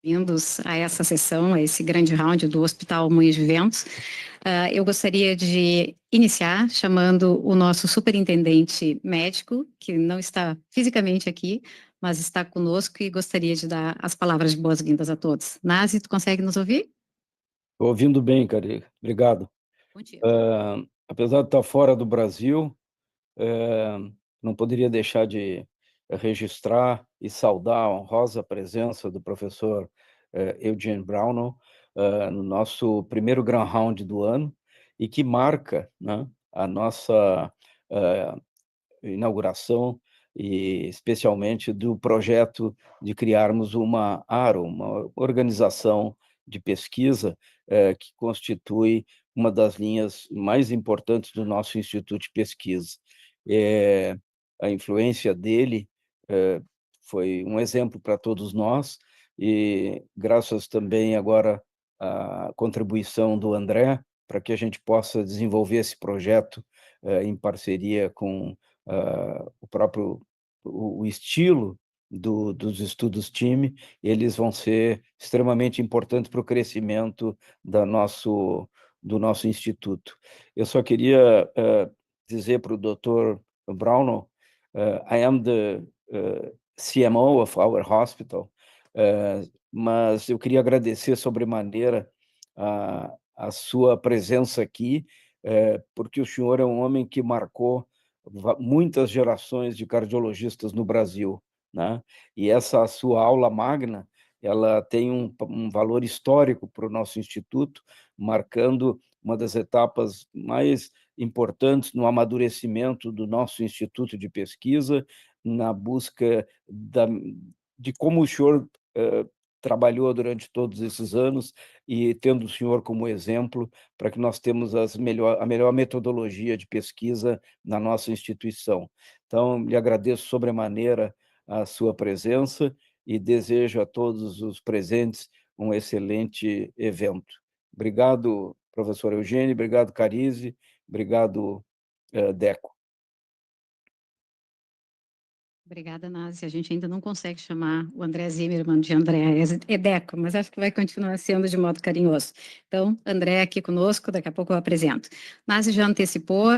Bem-vindos a essa sessão, a esse grande round do Hospital Moinhos de Vento. Eu gostaria de iniciar chamando o nosso superintendente médico, que não está fisicamente aqui, mas está conosco e gostaria de dar as palavras de boas-vindas a todos. Nazi, tu consegue nos ouvir? Estou ouvindo bem, Cari. Obrigado. Contigo. Apesar de estar fora do Brasil, não poderia deixar de registrar e saudar a honrosa presença do professor Eugene Brownell no nosso primeiro Grand Round do ano, e que marca, né, a nossa inauguração, e especialmente do projeto de criarmos uma ARO, uma organização de pesquisa que constitui uma das linhas mais importantes do nosso Instituto de Pesquisa. A influência dele foi um exemplo para todos nós, e graças também agora à contribuição do André, para que a gente possa desenvolver esse projeto em parceria com o próprio o estilo dos estudos TIMI, eles vão ser extremamente importantes para o crescimento do nosso instituto. Eu só queria dizer para o Dr. Brownell, I am the CMO of our hospital, mas eu queria agradecer sobremaneira a sua presença aqui, porque o senhor é um homem que marcou muitas gerações de cardiologistas no Brasil, né? E essa sua aula magna, ela tem um valor histórico para o nosso instituto, marcando uma das etapas mais importantes no amadurecimento do nosso instituto de pesquisa, na busca de como o senhor trabalhou durante todos esses anos, e tendo o senhor como exemplo, para que nós temos a melhor metodologia de pesquisa na nossa instituição. Então, lhe agradeço sobremaneira a sua presença e desejo a todos os presentes um excelente evento. Obrigado, professor Eugênio, obrigado, Carize, obrigado, Deco. Obrigada, Nazi. A gente ainda não consegue chamar o André Zimmermann de André Edeco, mas acho que vai continuar sendo de modo carinhoso. Então, André aqui conosco, daqui a pouco eu apresento. Nazi já antecipou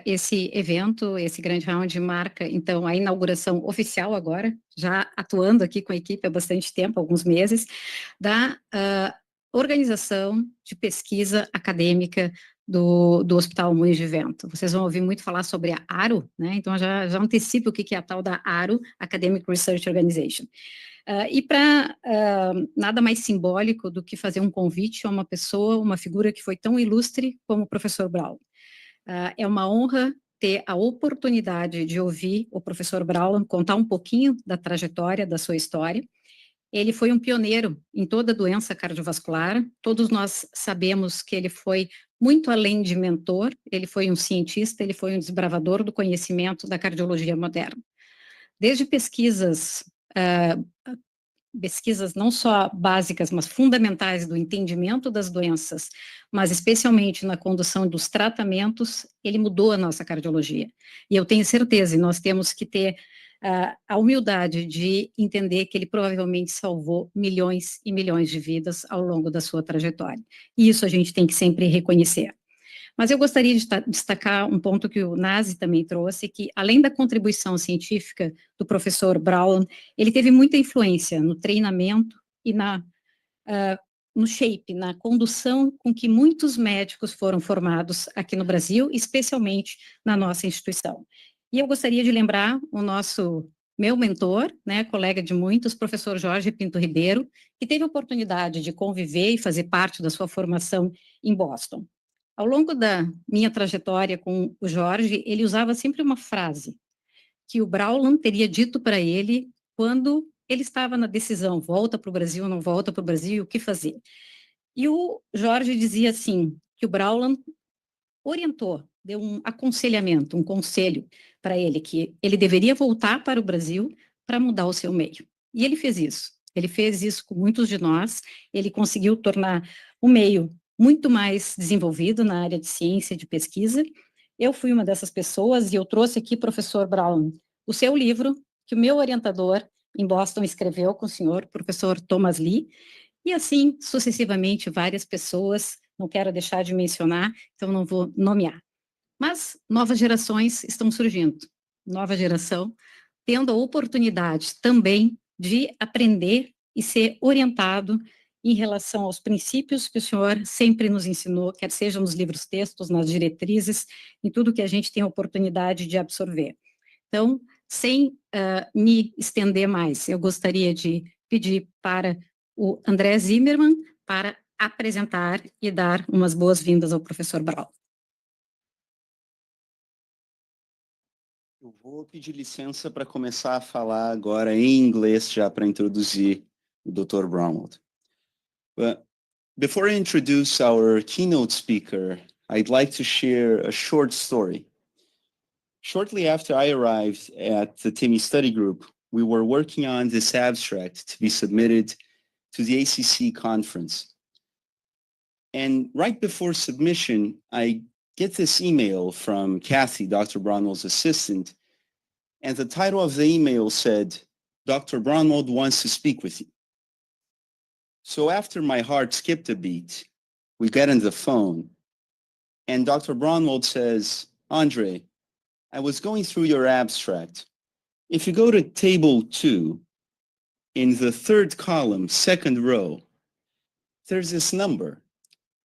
esse evento, esse grande round marca, então, a inauguração oficial agora, já atuando aqui com a equipe há bastante tempo, alguns meses, da organização de pesquisa acadêmica do Hospital Moinhos de Vento. Vocês vão ouvir muito falar sobre a ARO, né? Então, já antecipo o que é a tal da ARO, Academic Research Organization. E para nada mais simbólico do que fazer um convite a uma pessoa, uma figura que foi tão ilustre como o professor Brown. É uma honra ter a oportunidade de ouvir o professor Brown contar um pouquinho da trajetória, da sua história. Ele foi um pioneiro em toda doença cardiovascular. Todos nós sabemos que ele foi muito além de mentor, ele foi um cientista, ele foi um desbravador do conhecimento da cardiologia moderna. Desde pesquisas não só básicas, mas fundamentais do entendimento das doenças, mas especialmente na condução dos tratamentos, ele mudou a nossa cardiologia. E eu tenho certeza, e nós temos que ter a humildade de entender que ele provavelmente salvou milhões e milhões de vidas ao longo da sua trajetória. E isso a gente tem que sempre reconhecer. Mas eu gostaria de destacar um ponto que o Nazi também trouxe, que além da contribuição científica do professor Brown, ele teve muita influência no treinamento e no shape, na condução com que muitos médicos foram formados aqui no Brasil, especialmente na nossa instituição. E eu gostaria de lembrar meu mentor, né, colega de muitos, professor Jorge Pinto Ribeiro, que teve a oportunidade de conviver e fazer parte da sua formação em Boston. Ao longo da minha trajetória com o Jorge, ele usava sempre uma frase que o Brown teria dito para ele quando ele estava na decisão, volta para o Brasil, não volta para o Brasil, o que fazer. E o Jorge dizia assim, que o Brown orientou, deu um aconselhamento, um conselho para ele, que ele deveria voltar para o Brasil para mudar o seu meio. E ele fez isso. Ele fez isso com muitos de nós, ele conseguiu tornar o meio muito mais desenvolvido na área de ciência e de pesquisa. Eu fui uma dessas pessoas e eu trouxe aqui, professor Brown, o seu livro, que o meu orientador em Boston, escreveu com o senhor, professor Thomas Lee, e assim, sucessivamente, várias pessoas, não quero deixar de mencionar, então não vou nomear. Mas novas gerações estão surgindo, nova geração, tendo a oportunidade também de aprender e ser orientado em relação aos princípios que o senhor sempre nos ensinou, quer seja nos livros textos, nas diretrizes, em tudo que a gente tem a oportunidade de absorver. Então, sem me estender mais, eu gostaria de pedir para o André Zimmermann para apresentar e dar umas boas-vindas ao professor Brawl. Eu vou pedir licença para começar a falar agora em inglês já para introduzir o Dr. Brownwood. But before I introduce our keynote speaker, I'd like to share a short story. Shortly after I arrived at the TIMI study group, we were working on this abstract to be submitted to the ACC conference. And right before submission, I get this email from Kathy, Dr. Brownwell's assistant, and the title of the email said, Dr. Brownwell wants to speak with you. So after my heart skipped a beat, we get on the phone, and Dr. Brownwell says, Andre, I was going through your abstract. If you go to table 2, in the third column, second row, there's this number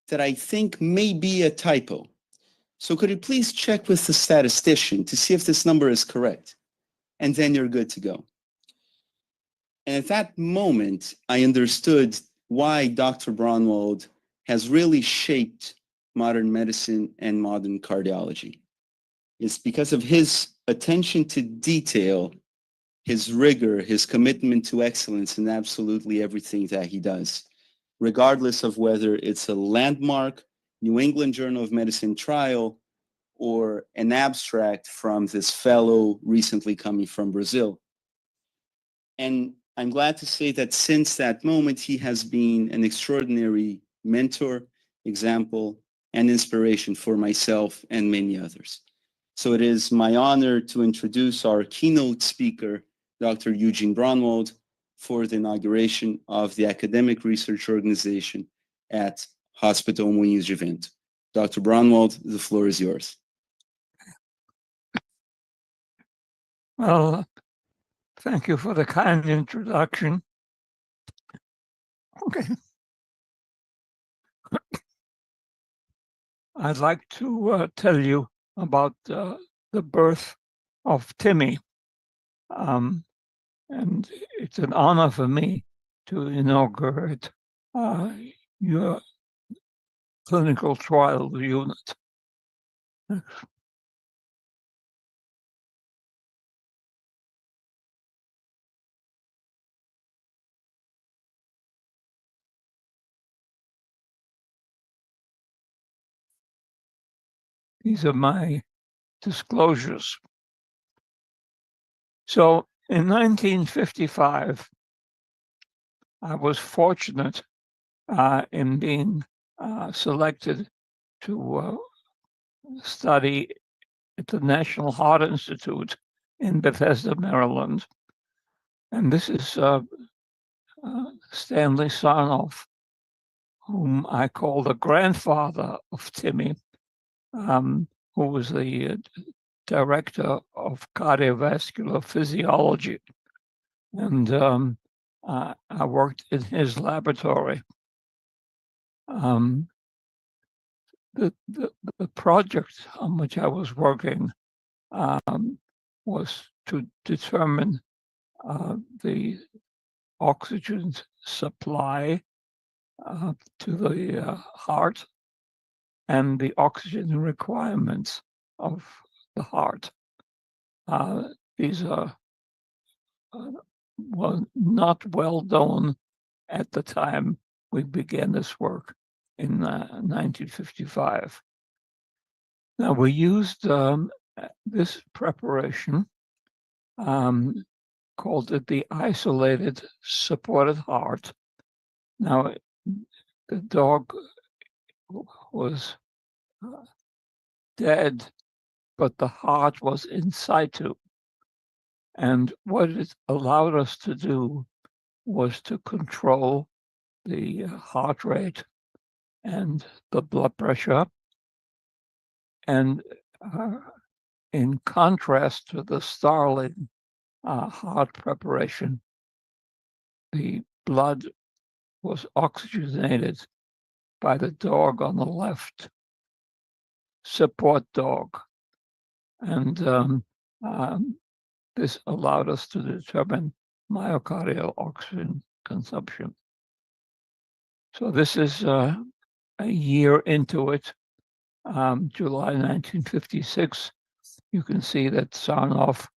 that I think may be a typo. So could you please check with the statistician to see if this number is correct? And then you're good to go. And at that moment, I understood why Dr. Braunwald has really shaped modern medicine and modern cardiology. It's because of his attention to detail, his rigor, his commitment to excellence in absolutely everything that he does, regardless of whether it's a landmark New England Journal of Medicine trial or an abstract from this fellow recently coming from Brazil. And I'm glad to say that since that moment, he has been an extraordinary mentor, example, and inspiration for myself and many others. So it is my honor to introduce our keynote speaker, Dr. Eugene Braunwald, for the inauguration of the academic research organization at Hospital Moinhos de Vento. Dr. Braunwald, the floor is yours. Well, thank you for the kind introduction. Okay. I'd like to tell you about the birth of TIMI. And it's an honor for me to inaugurate your clinical trial unit. These are my disclosures. So in 1955, I was fortunate in being selected to study at the National Heart Institute in Bethesda, Maryland. And this is Stanley Sarnoff, whom I call the grandfather of TIMI, who was the director of cardiovascular physiology. And I worked in his laboratory. The project on which I was working was to determine the oxygen supply to the heart and the oxygen requirements of the heart. These are not well known at the time we began this work in 1955. Now, we used this preparation, called it the isolated supported heart. Now, the dog was dead, but the heart was in situ. And what it allowed us to do was to control the heart rate and the blood pressure. And in contrast to the Starling heart preparation, the blood was oxygenated by the dog on the left, support dog. And this allowed us to determine myocardial oxygen consumption. So this is a year into it, July 1956. You can see that Sarnoff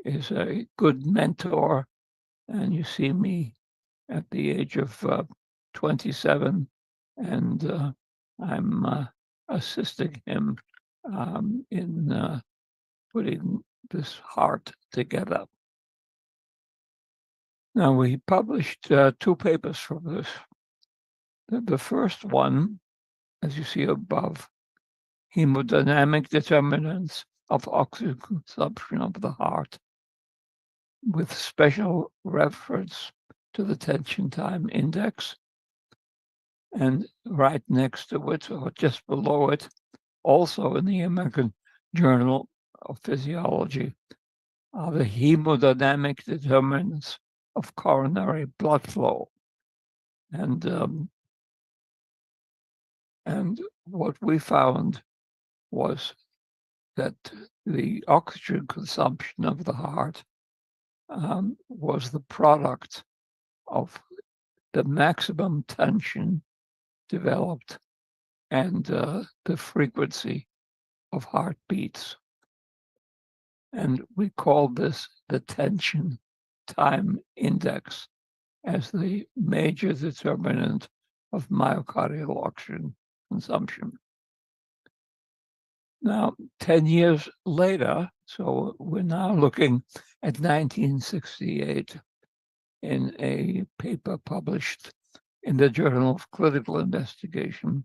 is a good mentor, and you see me at the age of 27, and I'm assisting him in putting this heart together. Now, we published 2 papers from this. The first one, as you see above, hemodynamic determinants of oxygen consumption of the heart, with special reference to the tension time index. And right next to it, or just below it, also in the American Journal of Physiology, are the hemodynamic determinants of coronary blood flow. And what we found was that the oxygen consumption of the heart was the product of the maximum tension developed and the frequency of heartbeats. And we called this the tension time index as the major determinant of myocardial oxygen consumption. Now, 10 years later, so we're now looking at 1968 in a paper published in the Journal of Clinical Investigation,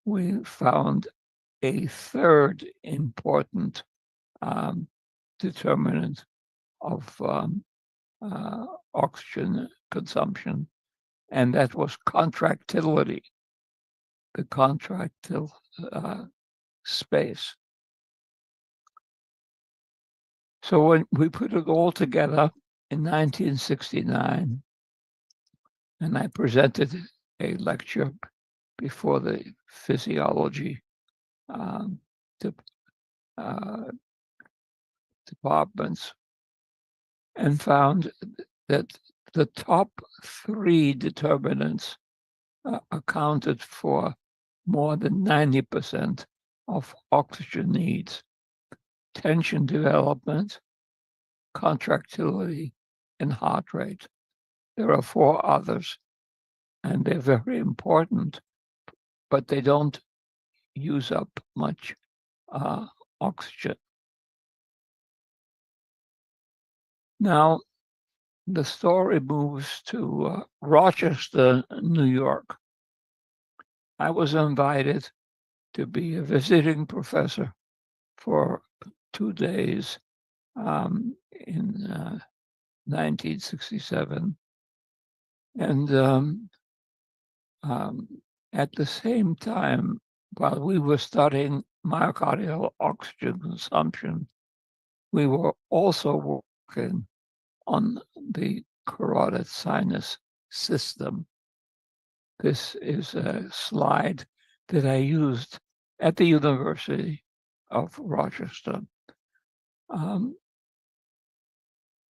we found a third important determinant of oxygen consumption, and that was contractility, the contractile space. So when we put it all together in 1969, and I presented a lecture before the physiology departments, and found that the top 3 determinants accounted for more than 90% of oxygen needs: tension development, contractility, and heart rate. There are 4 others, and they're very important, but they don't use up much oxygen. Now, the story moves to Rochester, New York. I was invited to be a visiting professor for 2 days in 1967. And at the same time, while we were studying myocardial oxygen consumption, we were also working on the carotid sinus system. This is a slide that I used at the University of Rochester.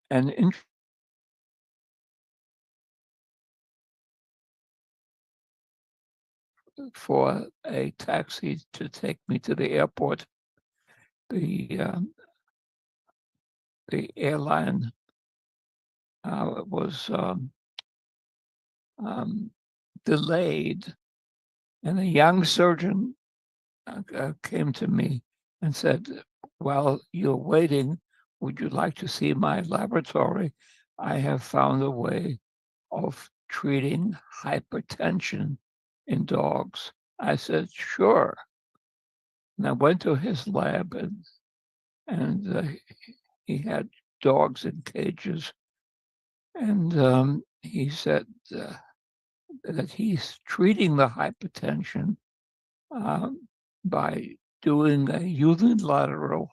And for a taxi to take me to the airport, the airline was delayed, and a young surgeon came to me and said, "While you're waiting, would you like to see my laboratory? I have found a way of treating hypertension in dogs." I said, "Sure." And I went to his lab, and he had dogs in cages, and he said that he's treating the hypertension by doing a unilateral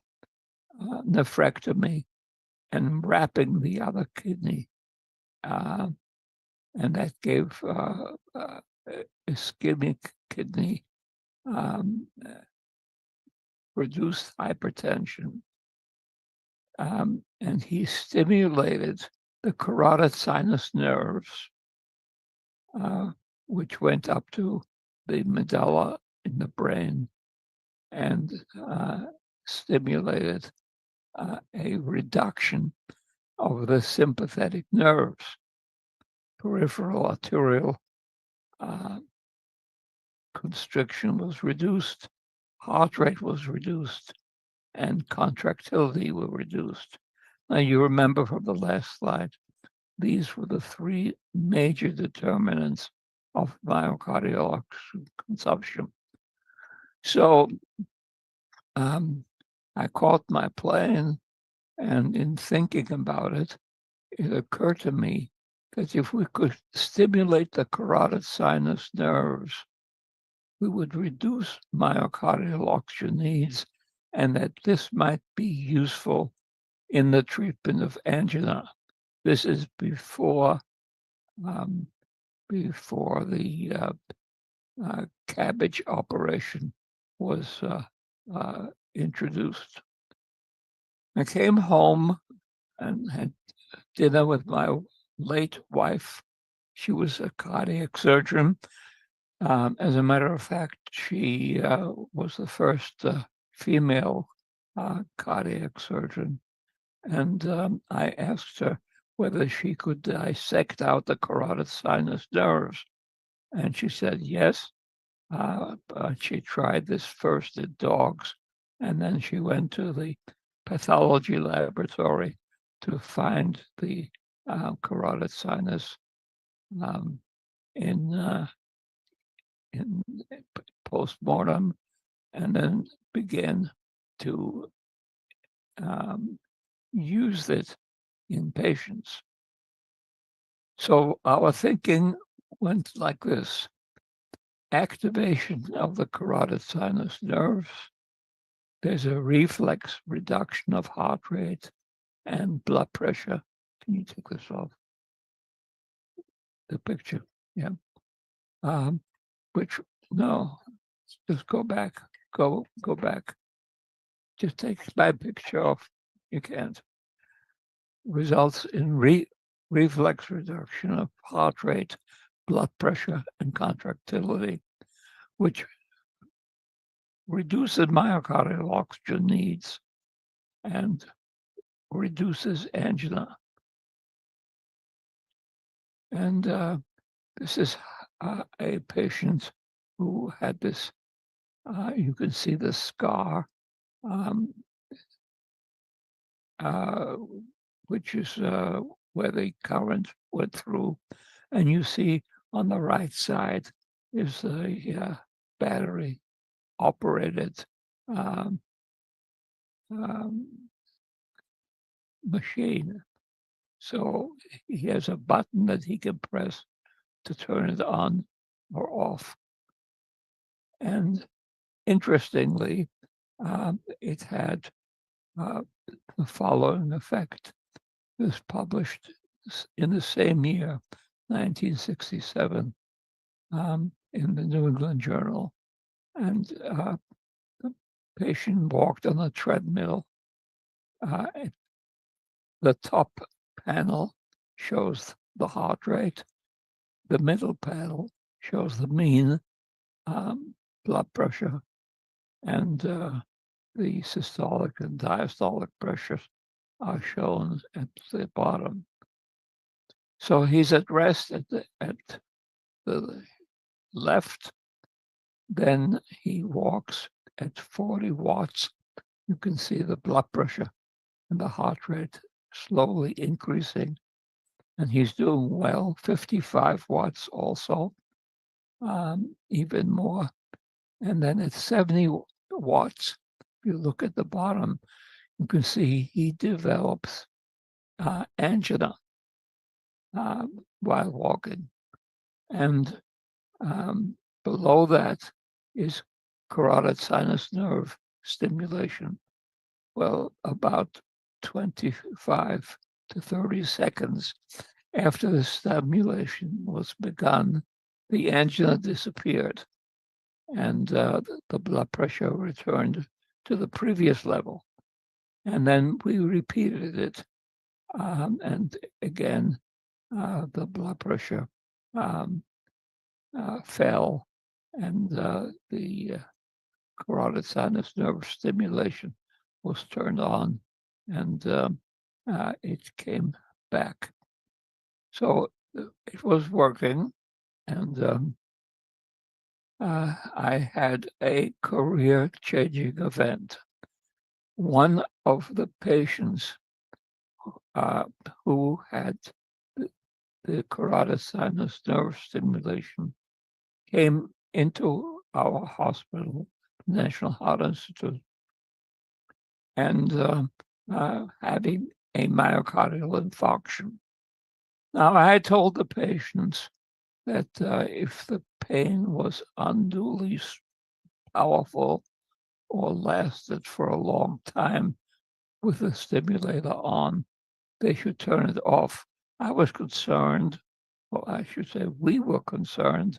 nephrectomy and wrapping the other kidney, and that gave ischemic kidney, reduced hypertension, and he stimulated the carotid sinus nerves, which went up to the medulla in the brain, and stimulated a reduction of the sympathetic nerves. Peripheral arterial constriction was reduced, heart rate was reduced, and contractility were reduced. Now, you remember from the last slide, these were the three major determinants of myocardial consumption. So I caught my plane, and in thinking about it, it occurred to me that if we could stimulate the carotid sinus nerves, we would reduce myocardial oxygen needs, and that this might be useful in the treatment of angina. This is before the cabbage operation was introduced. I came home and had dinner with my late wife. She was a cardiac surgeon. As a matter of fact, she was the first female cardiac surgeon. And I asked her whether she could dissect out the carotid sinus nerves. And she said yes. But she tried this first in dogs, and then she went to the pathology laboratory to find the carotid sinus in postmortem, and then began to use it in patients. So our thinking went like this: activation of the carotid sinus nerves. There's a reflex reduction of heart rate and blood pressure. Can you take this off? The picture, yeah. Which, no, just go back, go back. Just take my picture off. You can't. Results in reflex reduction of heart rate, blood pressure, and contractility, which reduces myocardial oxygen needs and reduces angina. And this is a patient who had this, you can see the scar, which is where the current went through. And you see on the right side is a battery operated machine. So he has a button that he can press to turn it on or off. And interestingly, it had the following effect. It was published in the same year, 1967, in the New England Journal. And the patient walked on a treadmill. The top panel shows the heart rate. The middle panel shows the mean blood pressure, and the systolic and diastolic pressures are shown at the bottom. So he's at rest at the left. Then he walks at 40 watts. You can see the blood pressure and the heart rate slowly increasing. And he's doing well, 55 watts also, even more. And then at 70 watts, if you look at the bottom, you can see he develops angina while walking. And below that is carotid sinus nerve stimulation. Well, about 25 to 30 seconds after the stimulation was begun, the angina disappeared and the blood pressure returned to the previous level. And then we repeated it. And again, the blood pressure fell and the carotid sinus nerve stimulation was turned on and it came back. So it was working, and I had a career-changing event. One of the patients who had the carotid sinus nerve stimulation came into our hospital, National Heart Institute, and having a myocardial infarction. Now, I told the patients that if the pain was unduly powerful or lasted for a long time with the stimulator on, they should turn it off. I was concerned, or I should say we were concerned,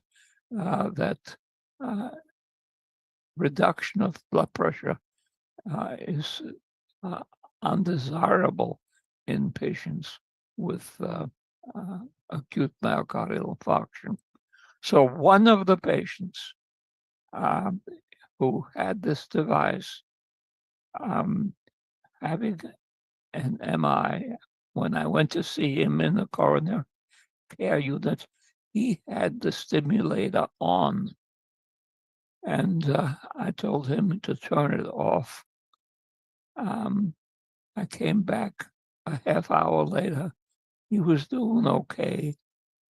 that reduction of blood pressure is undesirable in patients with acute myocardial infarction. So one of the patients who had this device, having an MI, when I went to see him in the coronary care unit, he had the stimulator on. And I told him to turn it off. I came back a half hour later. He was doing okay,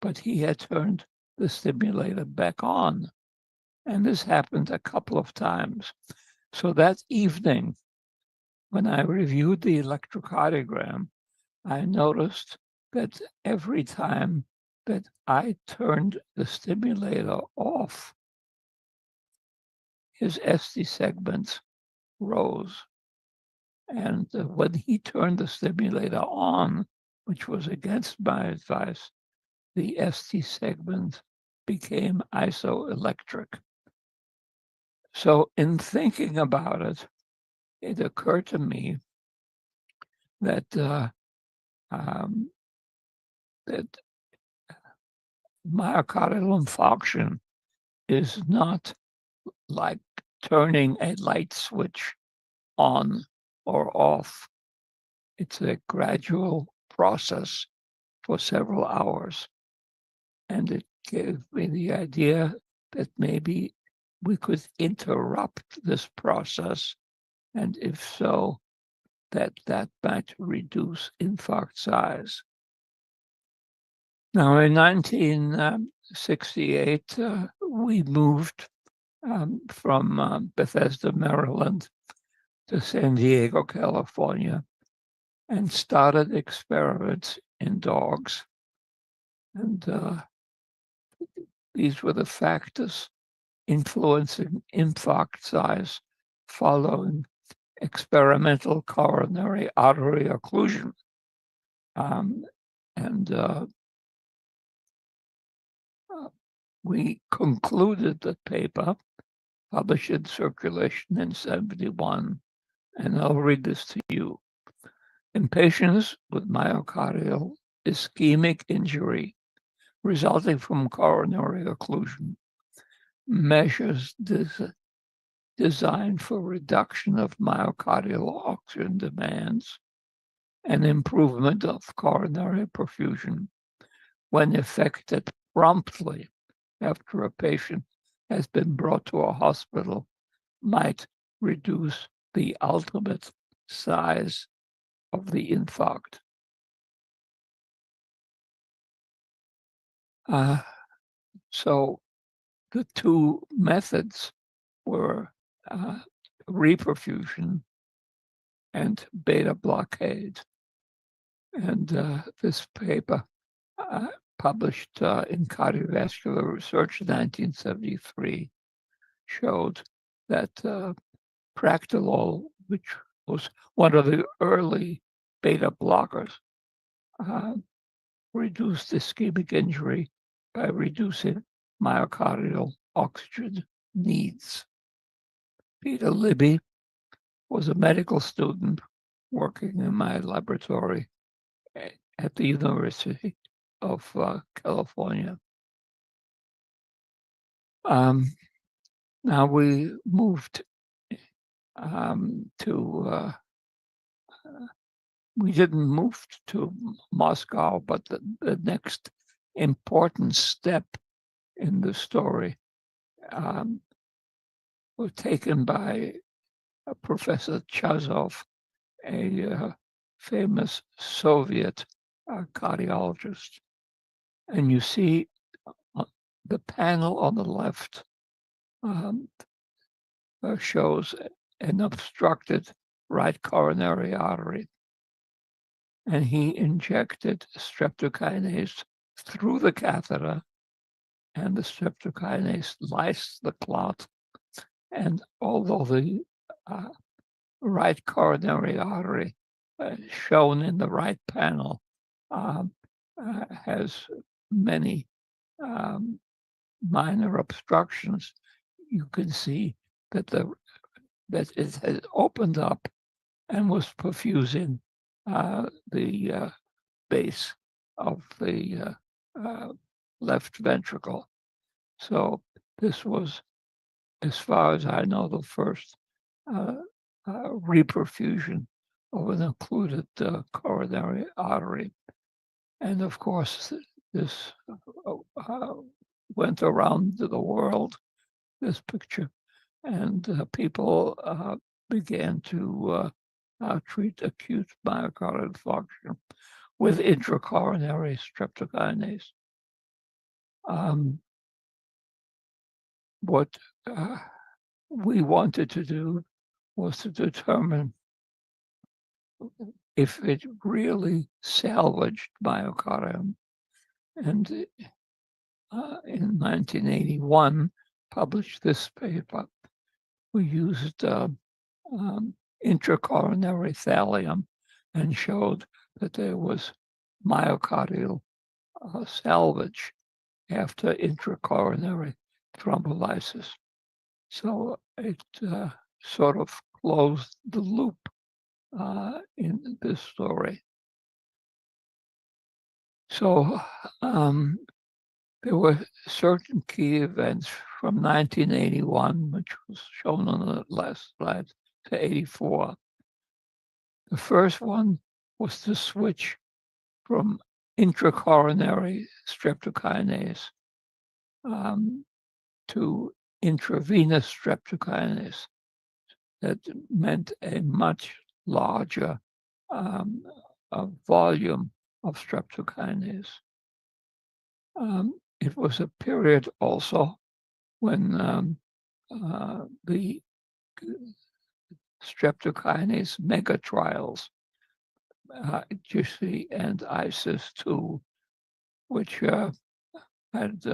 but he had turned the stimulator back on. And this happened a couple of times. So that evening, when I reviewed the electrocardiogram, I noticed that every time that I turned the stimulator off, his ST segments rose. And when he turned the stimulator on, which was against my advice, the ST segment became isoelectric. So in thinking about it, it occurred to me that that myocardial infarction is not like turning a light switch on or off. It's a gradual process for several hours. And it gave me the idea that maybe we could interrupt this process, and if so, that might reduce infarct size. Now, in 1968, we moved from Bethesda, Maryland, to San Diego, California, and started experiments in dogs. And these were the factors influencing infarct size following experimental coronary artery occlusion. We concluded the paper, published in Circulation in 1971, and I'll read this to you. In patients with myocardial ischemic injury resulting from coronary occlusion, measures designed for reduction of myocardial oxygen demands and improvement of coronary perfusion when effected promptly after a patient has been brought to a hospital might reduce the ultimate size of the infarct. So the two methods were reperfusion and beta blockade. And this paper, published in Cardiovascular Research in 1973, showed that Practilol, which was one of the early beta blockers, reduced ischemic injury by reducing myocardial oxygen needs. Peter Libby was a medical student working in my laboratory at the University of California. Now we moved we didn't move to Moscow, but the next important step in the story was taken by Professor Chazov, a famous Soviet cardiologist. And you see the panel on the left shows an obstructed right coronary artery. And he injected streptokinase through the catheter, and the streptokinase lysed the clot. And although the right coronary artery shown in the right panel has many minor obstructions, you can see that that it has opened up and was perfusing the base of the left ventricle. So this was, as far as I know, the first reperfusion of an occluded coronary artery. And of course, this went around the world, this picture, and people began to treat acute myocardial infarction with intracoronary streptokinase. What we wanted to do was to determine if it really salvaged myocardium. And in 1981, published this paper. We used intracoronary thallium and showed that there was myocardial salvage after intracoronary thrombolysis. So it sort of closed the loop in this story. So there were certain key events from 1981, which was shown on the last slide, to 84. The first one was to switch from intracoronary streptokinase to intravenous streptokinase. That meant a much larger volume of streptokinase. It was a period also when the streptokinase mega trials, GISI and ISIS-2, which had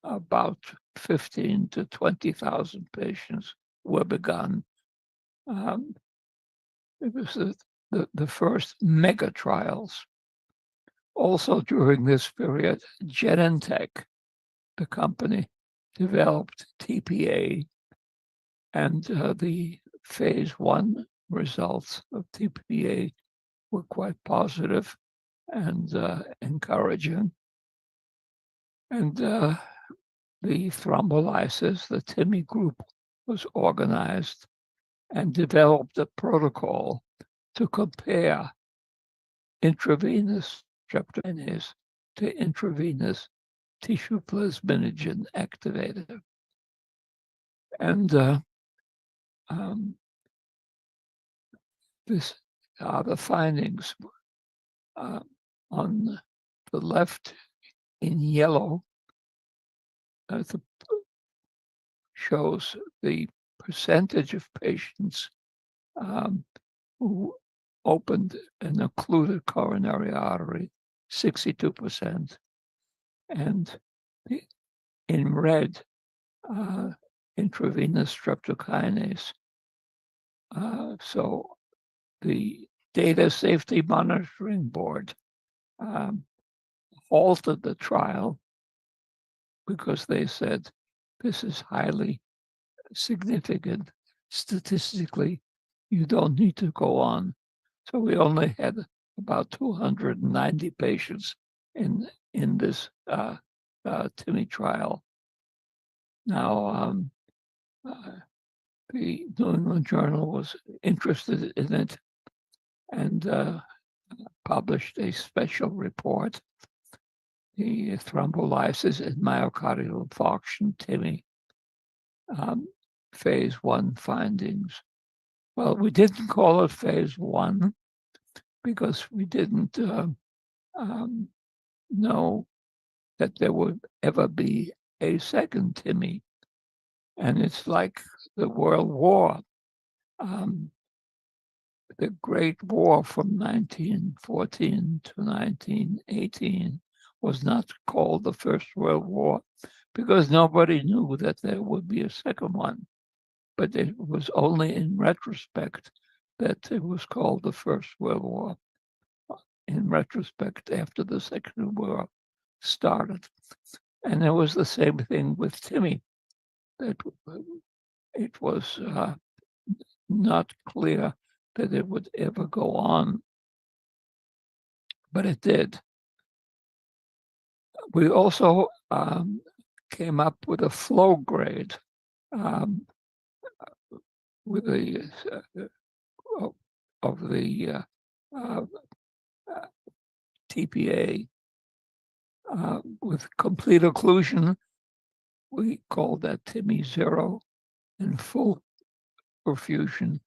about 15 to 20,000 patients, were begun. It was the first mega trials. Also during this period, Genentech, the company, developed TPA, and the phase 1 results of TPA were quite positive and encouraging. And the thrombolysis, the TIMI group, was organized and developed a protocol to compare intravenous streptokinase to intravenous tissue plasminogen activator. And this are the findings. On the left in yellow, shows the percentage of patients who opened an occluded coronary artery, 62%, and in red, intravenous streptokinase. So the Data Safety Monitoring Board halted the trial because they said this is highly significant statistically. You don't need to go on. So we only had about 290 patients in this TIMI trial. Now, the New England Journal was interested in it and published a special report, the thrombolysis and myocardial infarction, TIMI, phase 1 findings. Well, we didn't call it phase 1 because we didn't know that there would ever be a second TIMI. And it's like the World War. The Great War from 1914 to 1918 was not called the First World War because nobody knew that there would be a second one. But it was only in retrospect that it was called the First World War. In retrospect, after the Second War started. And it was the same thing with TIMI. That it was not clear that it would ever go on, but it did. We also came up with a flow grade with the of the TPA with complete occlusion. We called that TIMI 0, and full perfusion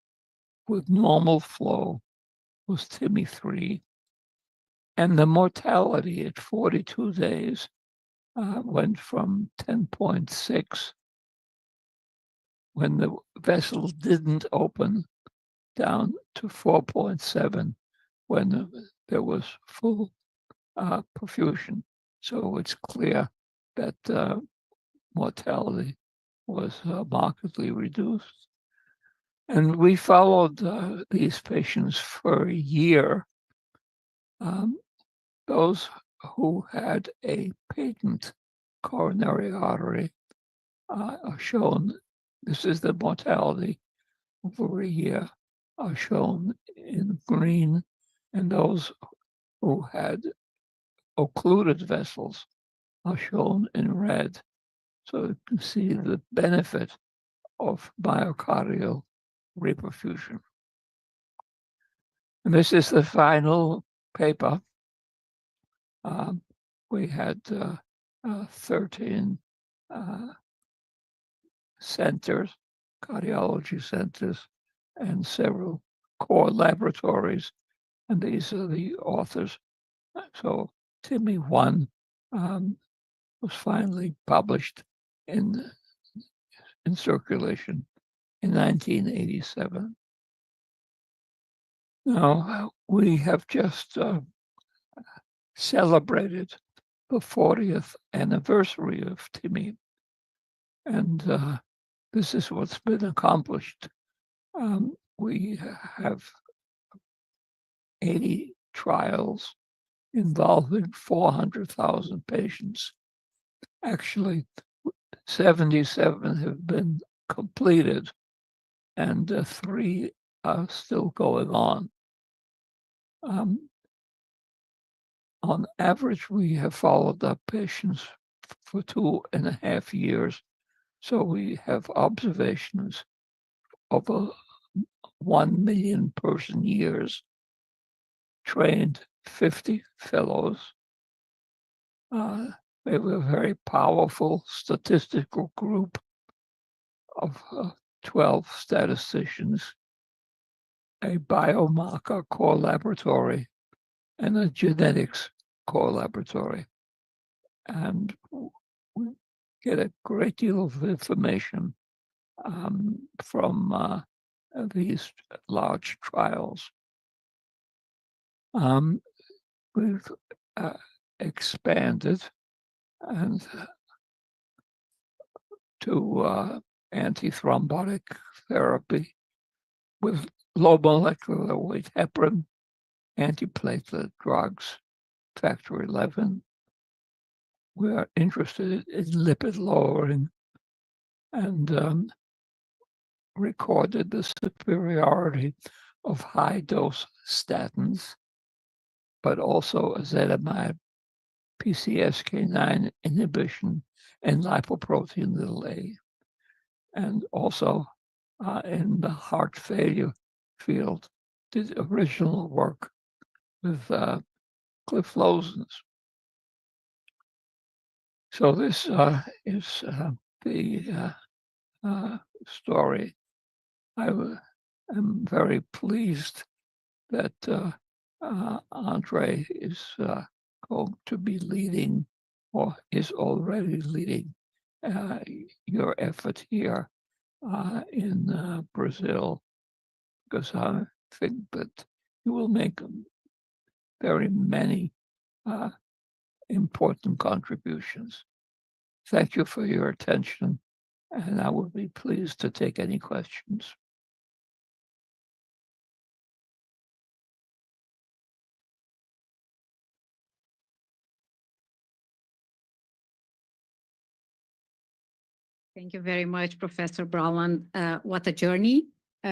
with normal flow was TIMI 3. And the mortality at 42 days went from 10.6 when the vessel didn't open down to 4.7 when there was full perfusion. So it's clear that mortality was markedly reduced. And we followed these patients for a year. Those who had a patent coronary artery are shown, this is the mortality over a year, are shown in green, and those who had occluded vessels are shown in red. So you can see the benefit of myocardial reperfusion. And this is the final paper. We had 13 centers, cardiology centers, and several core laboratories, and these are the authors. So TIMI 1 was finally published in circulation in 1987. Now, we have just celebrated the 40th anniversary of TIMI, and this is what's been accomplished. We have 80 trials involving 400,000 patients. Actually, 77 have been completed, and 3 are still going on. On average, we have followed up patients for 2.5 years. So we have observations over 1 million person years, trained 50 fellows. We have a very powerful statistical group of 12 statisticians, a biomarker core laboratory, and a genetics core laboratory. And we get a great deal of information from these large trials. We've expanded and to antithrombotic therapy with low molecular weight heparin, antiplatelet drugs, factor 11. We are interested in lipid lowering and recorded the superiority of high-dose statins, but also ezetimibe, PCSK9 inhibition, and lipoprotein(a). And also in the heart failure field, did original work with gliflozins. So this is the story. I am very pleased that Andre is going to be leading, or is already leading, your effort here in Brazil, because I think that you will make very many important contributions. Thank you for your attention, and I will be pleased to take any questions. Thank you very much, Professor Brauman. What a journey. We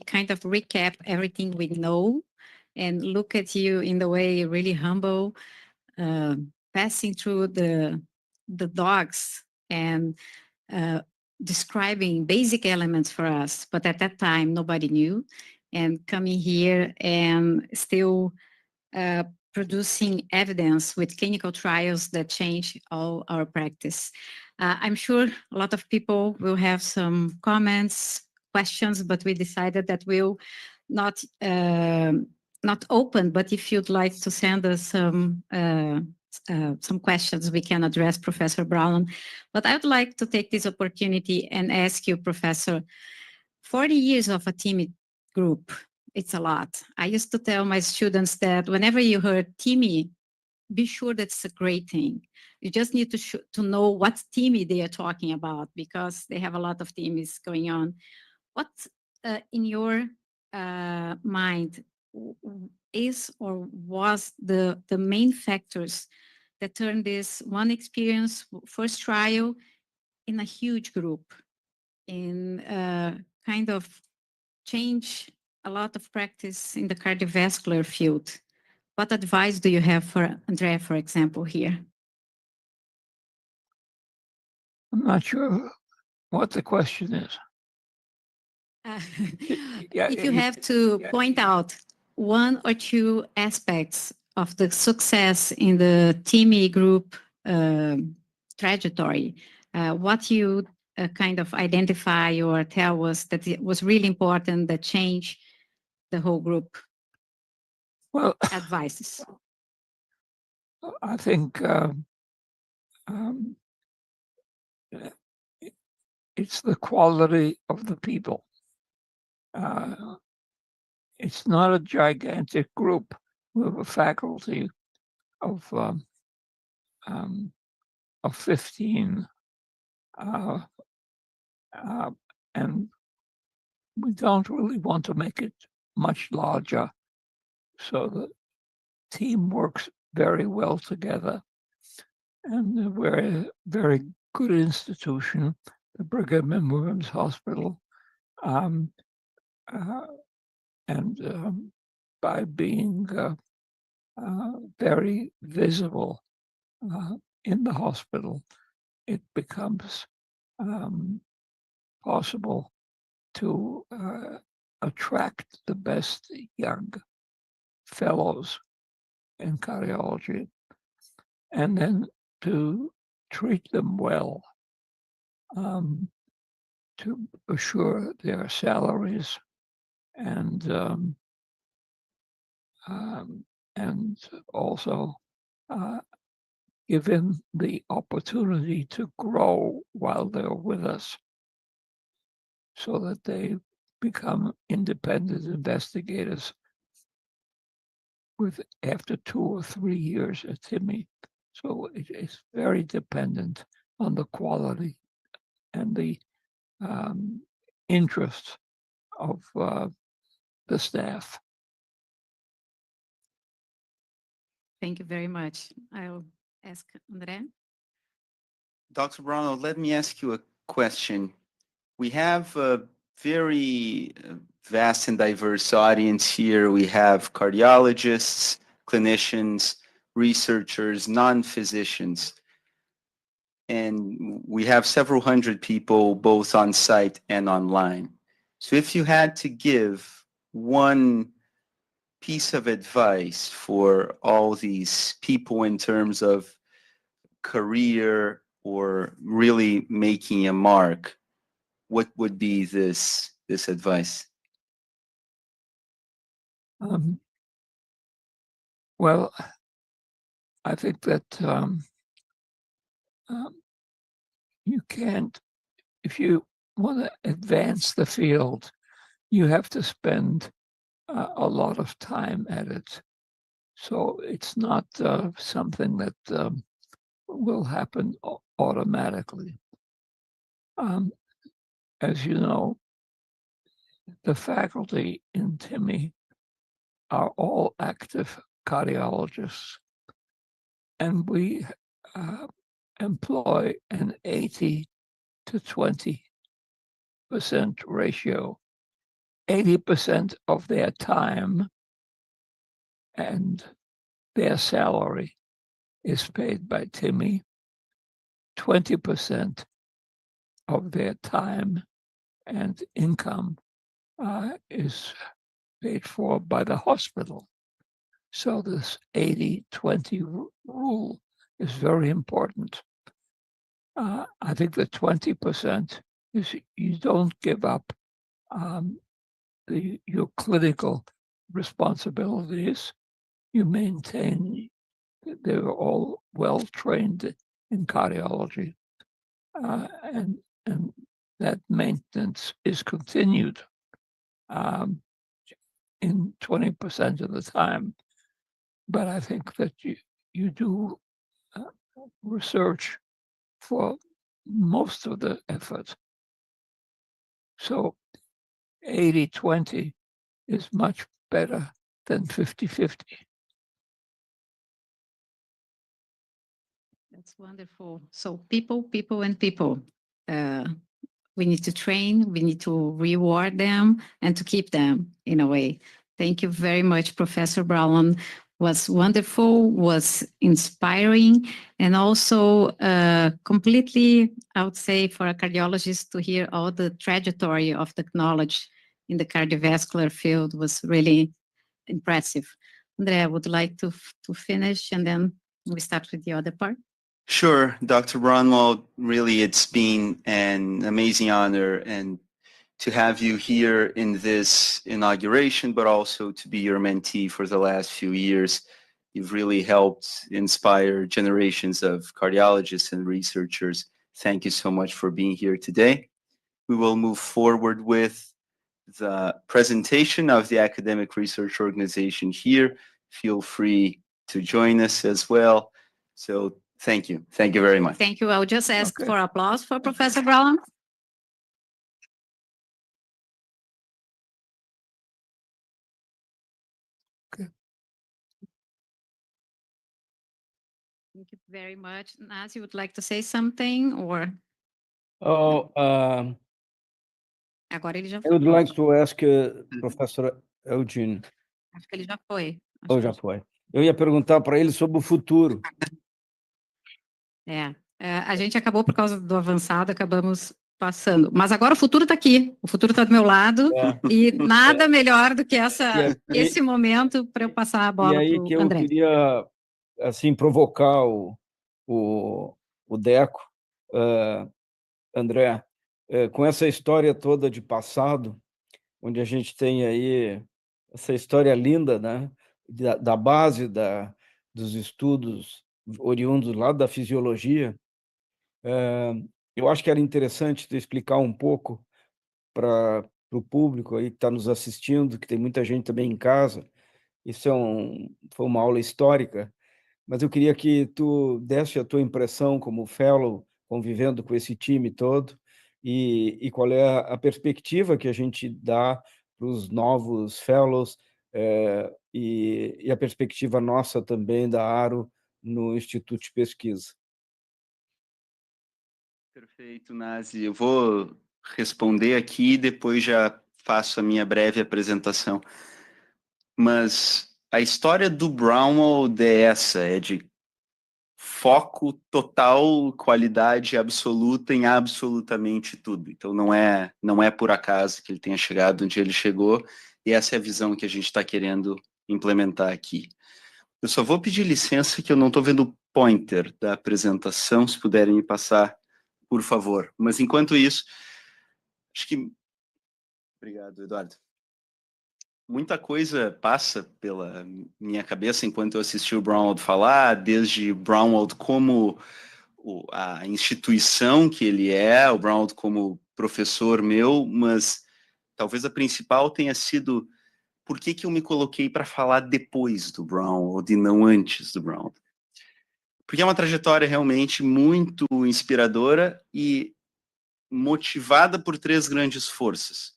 kind of recap everything we know and look at you in the way really humble, passing through the dogs and describing basic elements for us, but at that time nobody knew, and coming here and still producing evidence with clinical trials that change all our practice. I'm sure a lot of people will have some comments, questions, but we decided that we'll not open, but if you'd like to send us some questions, we can address Professor Brown. But I would like to take this opportunity and ask you, Professor, 40 years of a TIMI group, it's a lot. I used to tell my students that whenever you heard TIMI, be sure that's a great thing. You just need to know what TIMI they are talking about, because they have a lot of TIMIs going on. What in your mind is or was the main factors that turned this one experience, first trial, in a huge group, in kind of change a lot of practice in the cardiovascular field? What advice do you have for Andrea, for example, here? I'm not sure what the question is. If you have to point out one or two aspects of the success in the TIMI group trajectory, what you kind of identify or tell us that it was really important that changed the whole group? Well, advices. I think it's the quality of the people. It's not a gigantic group. We have a faculty of 15, and we don't really want to make it much larger. So the team works very well together, and we're a very good institution, the Brigham and Women's Hospital, and by being very visible in the hospital, it becomes possible to attract the best young fellows in cardiology, and then to treat them well, to assure their salaries, and also give them the opportunity to grow while they're with us. so that they become independent investigators after 2 or 3 years at TIMI. So it's very dependent on the quality and the interest of the staff. Thank you very much. I'll ask André. Dr. Brownell, let me ask you a question. We have a very vast and diverse audience here. We have cardiologists, clinicians, researchers, non-physicians, and we have several hundred people both on site and online. So if you had to give one piece of advice for all these people in terms of career or really making a mark, what would be this advice? Well, I think that you can't, if you want to advance the field, you have to spend a lot of time at it. So it's not something that will happen automatically. As you know, the faculty in TIMI are all active cardiologists, and we employ an 80 to 20% ratio. 80% of their time and their salary is paid by TIMI. 20% of their time and income is paid for by the hospital. So this 80-20 rule is very important. I think the 20% is you don't give up your clinical responsibilities. You maintain, they're all well-trained in cardiology, and that maintenance is continued in 20% of the time. But I think that you do research for most of the effort. So 80-20 is much better than 50-50. That's wonderful. So people, and people. We need to train, we need to reward them and to keep them in a way. Thank you very much, Professor Brown. Was wonderful, was inspiring, and also completely, I would say, for a cardiologist to hear all the trajectory of the knowledge in the cardiovascular field was really impressive. André, I would like to finish, and then we start with the other part. Sure, Dr. Bronwald, really it's been an amazing honor and to have you here in this inauguration, but also to be your mentee for the last few years. You've really helped inspire generations of cardiologists and researchers. Thank you so much for being here today. We will move forward with the presentation of the academic research organization here. Feel free to join us as well. So thank you. Thank you very much. Thank you. I'll just ask for applause for Professor Brown. Okay. Thank you very much. Naz, you would like to say something, or? Agora ele já foi. I would like to ask Professor Eugene. Acho que ele já foi. Ou já foi. Eu ia perguntar para ele sobre o futuro. A gente acabou por causa do avançado, acabamos passando. Mas agora o futuro está aqui, o futuro está do meu lado, e nada melhor do que esse momento para eu passar a bola para o André. E aí que eu queria, assim, provocar o Deco, André, com essa história toda de passado, onde a gente tem aí essa história linda, né, da base dos estudos oriundos lá da fisiologia. Eu acho que era interessante tu explicar um pouco para o público aí que está nos assistindo, que tem muita gente também em casa. Isso foi uma aula histórica, mas eu queria que tu desse a tua impressão como fellow, convivendo com esse time todo, e qual é a perspectiva que a gente dá para os novos fellows, e a perspectiva nossa também da ARO no Instituto de Pesquisa. Perfeito, Nazi. Eu vou responder aqui e depois já faço a minha breve apresentação. Mas a história do Brownwald é essa, é de foco total, qualidade absoluta em absolutamente tudo. Então não é por acaso que ele tenha chegado onde ele chegou, e essa é a visão que a gente está querendo implementar aqui. Eu só vou pedir licença que eu não estou vendo o pointer da apresentação, se puderem me passar, por favor. Mas enquanto isso, acho que... Obrigado, Eduardo. Muita coisa passa pela minha cabeça enquanto eu assisti o Brownwald falar, desde Brownwald como a instituição que ele é, o Brownwald como professor meu, mas talvez a principal tenha sido por que eu me coloquei para falar depois do Brownwald e não antes do Brownwald. Porque é uma trajetória realmente muito inspiradora e motivada por 3 grandes forças.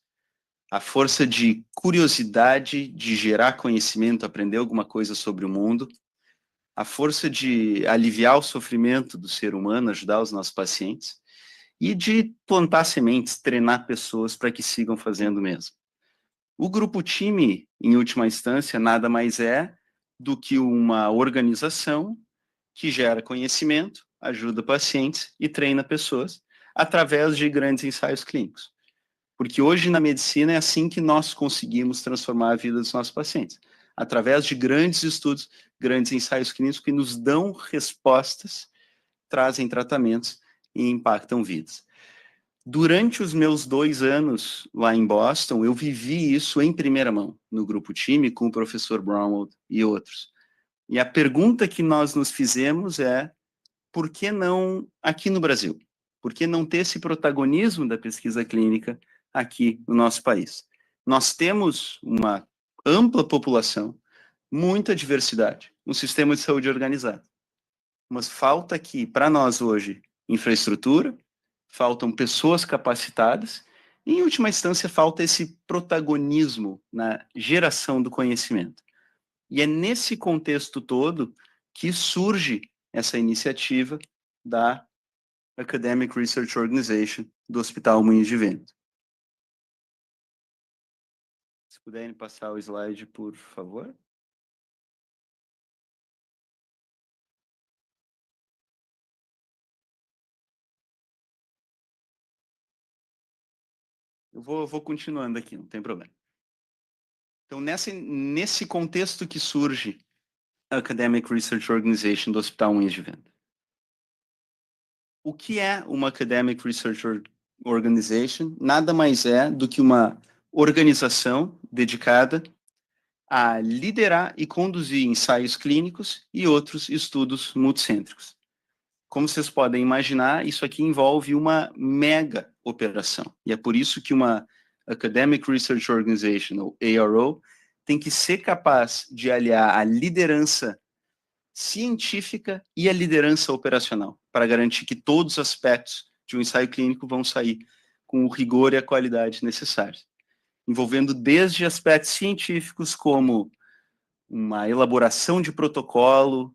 A força de curiosidade, de gerar conhecimento, aprender alguma coisa sobre o mundo. A força de aliviar o sofrimento do ser humano, ajudar os nossos pacientes. E de plantar sementes, treinar pessoas para que sigam fazendo o mesmo. O grupo TIMI, em última instância, nada mais é do que uma organização que gera conhecimento, ajuda pacientes e treina pessoas através de grandes ensaios clínicos. Porque hoje na medicina é assim que nós conseguimos transformar a vida dos nossos pacientes, através de grandes estudos, grandes ensaios clínicos que nos dão respostas, trazem tratamentos e impactam vidas. Durante os meus 2 anos lá em Boston, eu vivi isso em primeira mão, no grupo TIMI, com o professor Brownwald e outros. E a pergunta que nós nos fizemos é, por que não aqui no Brasil? Por que não ter esse protagonismo da pesquisa clínica aqui no nosso país? Nós temos uma ampla população, muita diversidade, um sistema de saúde organizado. Mas falta aqui, para nós hoje, infraestrutura, faltam pessoas capacitadas, e, em última instância, falta esse protagonismo na geração do conhecimento. E é nesse contexto todo que surge essa iniciativa da Academic Research Organization do Hospital Moinhos de Vento. Se puderem passar o slide, por favor. Eu vou continuando aqui, não tem problema. Então, nesse contexto que surge a Academic Research Organization do Hospital Moinhos de Vento. O que é uma Academic Research Organization? Nada mais é do que uma organização dedicada a liderar e conduzir ensaios clínicos e outros estudos multicêntricos. Como vocês podem imaginar, isso aqui envolve uma mega operação. E é por isso que uma Academic Research Organization, ou ARO, tem que ser capaz de aliar a liderança científica e a liderança operacional, para garantir que todos os aspectos de um ensaio clínico vão sair com o rigor e a qualidade necessários, envolvendo desde aspectos científicos como uma elaboração de protocolo,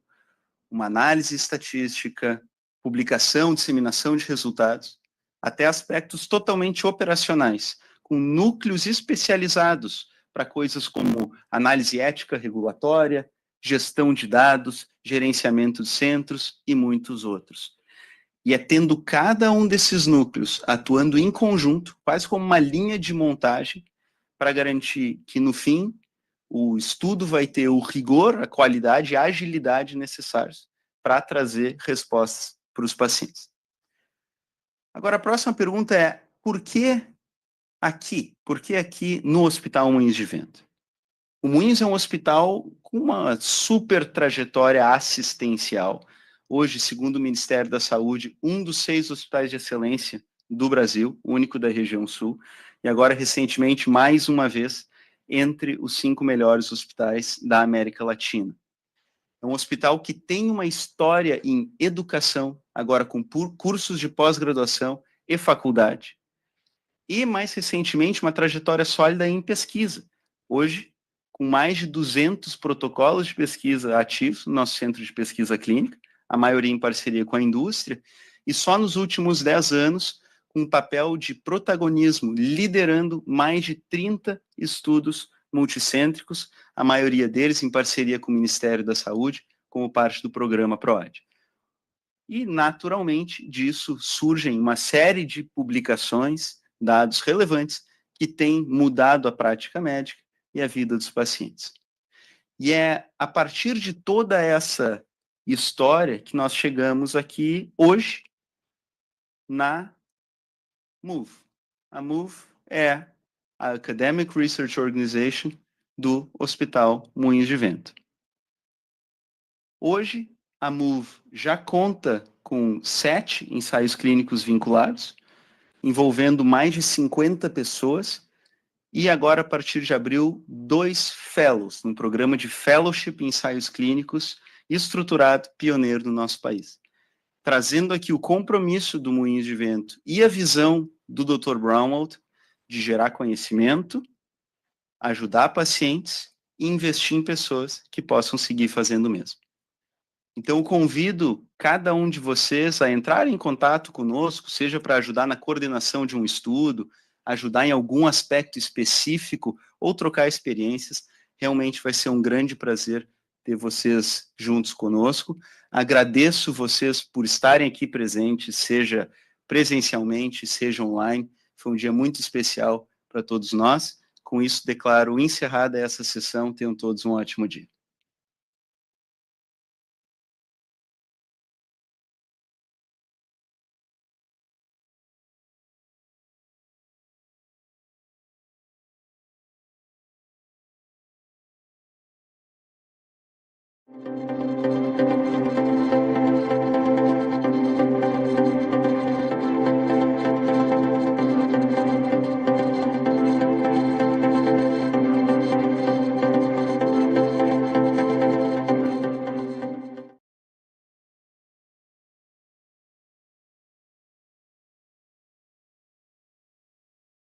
uma análise estatística, publicação, disseminação de resultados, até aspectos totalmente operacionais, com núcleos especializados para coisas como análise ética regulatória, gestão de dados, gerenciamento de centros e muitos outros. E é tendo cada um desses núcleos atuando em conjunto, quase como uma linha de montagem, para garantir que, no fim, o estudo vai ter o rigor, a qualidade e a agilidade necessários para trazer respostas para os pacientes. Agora, a próxima pergunta é, por que aqui? Por que aqui no Hospital Moinhos de Vento? O Moinhos é um hospital com uma super trajetória assistencial. Hoje, segundo o Ministério da Saúde, um dos 6 hospitais de excelência do Brasil, único da região sul, e agora, recentemente, mais uma vez, entre os 5 melhores hospitais da América Latina. É um hospital que tem uma história em educação, agora com cursos de pós-graduação e faculdade. E, mais recentemente, uma trajetória sólida em pesquisa. Hoje, com mais de 200 protocolos de pesquisa ativos no nosso centro de pesquisa clínica, a maioria em parceria com a indústria, e só nos últimos 10 anos, com um papel de protagonismo, liderando mais de 30 estudos multicêntricos, a maioria deles em parceria com o Ministério da Saúde, como parte do programa PROAD. E, naturalmente, disso surgem uma série de publicações, dados relevantes, que têm mudado a prática médica e a vida dos pacientes. E é a partir de toda essa história que nós chegamos aqui hoje na MOVE. A MOVE é a Academic Research Organization do Hospital Moinhos de Vento. Hoje, a MOVE já conta com 7 ensaios clínicos vinculados, envolvendo mais de 50 pessoas, e agora, a partir de abril, 2 fellows, um programa de fellowship em ensaios clínicos estruturado, pioneiro no nosso país. Trazendo aqui o compromisso do Moinhos de Vento e a visão do Dr. Brownwald de gerar conhecimento, ajudar pacientes e investir em pessoas que possam seguir fazendo o mesmo. Então, eu convido cada um de vocês a entrar em contato conosco, seja para ajudar na coordenação de um estudo, ajudar em algum aspecto específico ou trocar experiências. Realmente vai ser um grande prazer ter vocês juntos conosco. Agradeço vocês por estarem aqui presentes, seja presencialmente, seja online. Foi um dia muito especial para todos nós. Com isso, declaro encerrada essa sessão. Tenham todos um ótimo dia.